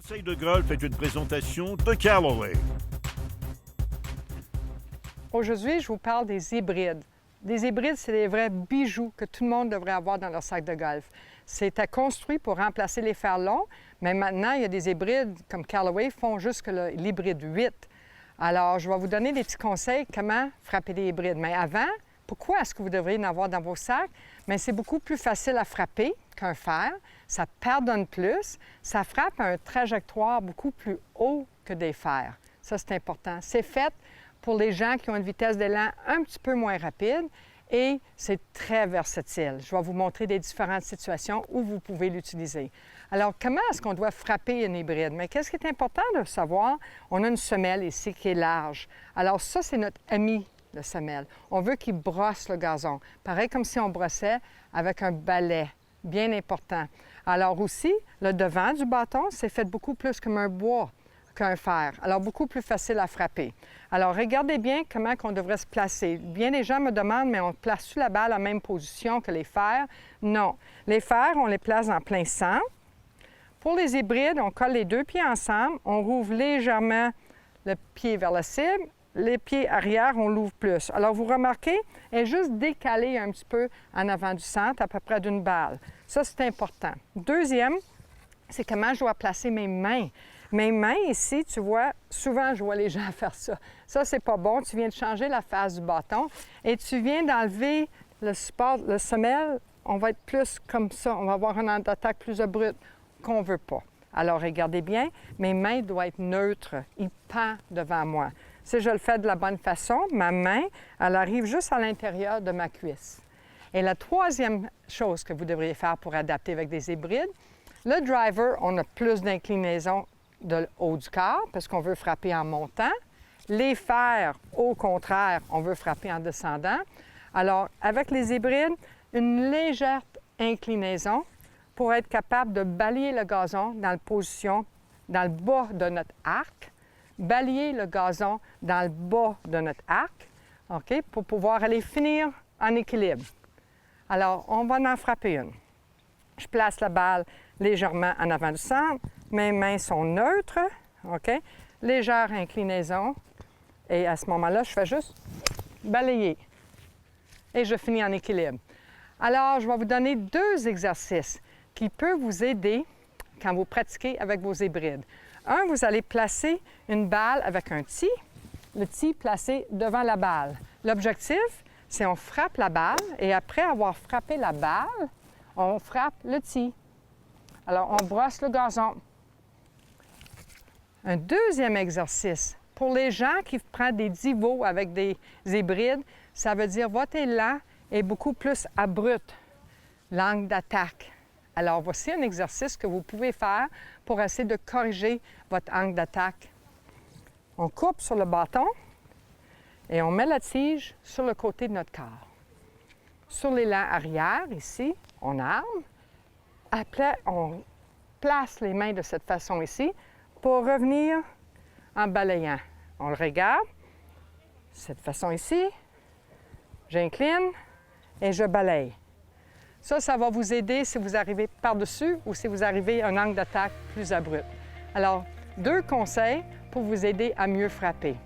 Conseil de golf est une présentation de Callaway. Aujourd'hui, je vous parle des hybrides. Des hybrides, c'est des vrais bijoux que tout le monde devrait avoir dans leur sac de golf. C'était construit pour remplacer les fers longs, mais maintenant, il y a des hybrides comme Callaway font jusque l'hybride 8. Alors, je vais vous donner des petits conseils comment frapper des hybrides. Mais avant, pourquoi est-ce que vous devriez en avoir dans vos sacs? Bien, c'est beaucoup plus facile à frapper qu'un fer. Ça pardonne plus. Ça frappe à une trajectoire beaucoup plus haut que des fers. Ça, c'est important. C'est fait pour les gens qui ont une vitesse d'élan un petit peu moins rapide et c'est très versatile. Je vais vous montrer des différentes situations où vous pouvez l'utiliser. Alors, comment est-ce qu'on doit frapper une hybride? Mais qu'est-ce qui est important de savoir? On a une semelle ici qui est large. Alors ça, c'est notre ami, la semelle. On veut qu'il brosse le gazon. Pareil comme si on brossait avec un balai. Bien important. Alors aussi, le devant du bâton, c'est fait beaucoup plus comme un bois qu'un fer. Alors, beaucoup plus facile à frapper. Alors, regardez bien comment on devrait se placer. Bien des gens me demandent, mais on place-tu la balle à la même position que les fers? Non. Les fers, on les place en plein centre. Pour les hybrides, on colle les deux pieds ensemble. On rouvre légèrement le pied vers la cible. Les pieds arrière, on l'ouvre plus. Alors, vous remarquez, elle est juste décalée un petit peu en avant du centre, à peu près d'une balle. Ça, c'est important. Deuxième, c'est comment je dois placer mes mains. Mes mains ici, tu vois, souvent je vois les gens faire ça. Ça, c'est pas bon. Tu viens de changer la face du bâton et tu viens d'enlever le support, le semelle. On va être plus comme ça. On va avoir un angle d'attaque plus abrupt qu'on veut pas. Alors, regardez bien, mes mains doivent être neutres. Ils pendent devant moi. Si je le fais de la bonne façon, ma main, elle arrive juste à l'intérieur de ma cuisse. Et la troisième chose que vous devriez faire pour adapter avec des hybrides, le driver, on a plus d'inclinaison de haut du corps parce qu'on veut frapper en montant. Les fers, au contraire, on veut frapper en descendant. Alors, avec les hybrides, une légère inclinaison pour être capable de balayer le gazon dans la position, dans le bas de notre arc, balayer le gazon dans le bas de notre arc, OK, pour pouvoir aller finir en équilibre. Alors, on va en frapper une. Je place la balle légèrement en avant du centre. Mes mains sont neutres, OK? Légère inclinaison. Et à ce moment-là, je fais juste balayer. Et je finis en équilibre. Alors, je vais vous donner deux exercices qui peuvent vous aider quand vous pratiquez avec vos hybrides. Un, vous allez placer une balle avec un tee, le tee placé devant la balle. L'objectif, c'est on frappe la balle et après avoir frappé la balle, on frappe le tee. Alors, on brosse le gazon. Un deuxième exercice, pour les gens qui prennent des divots avec des hybrides, ça veut dire votre élan est beaucoup plus abrupt, l'angle d'attaque. Alors, voici un exercice que vous pouvez faire pour essayer de corriger votre angle d'attaque. On coupe sur le bâton et on met la tige sur le côté de notre corps. Sur l'élan arrière, ici, on arme. Après, on place les mains de cette façon ici pour revenir en balayant. On le regarde, cette façon ici, j'incline et je balaye. Ça va vous aider si vous arrivez par-dessus ou si vous arrivez à un angle d'attaque plus abrupt. Alors, deux conseils pour vous aider à mieux frapper.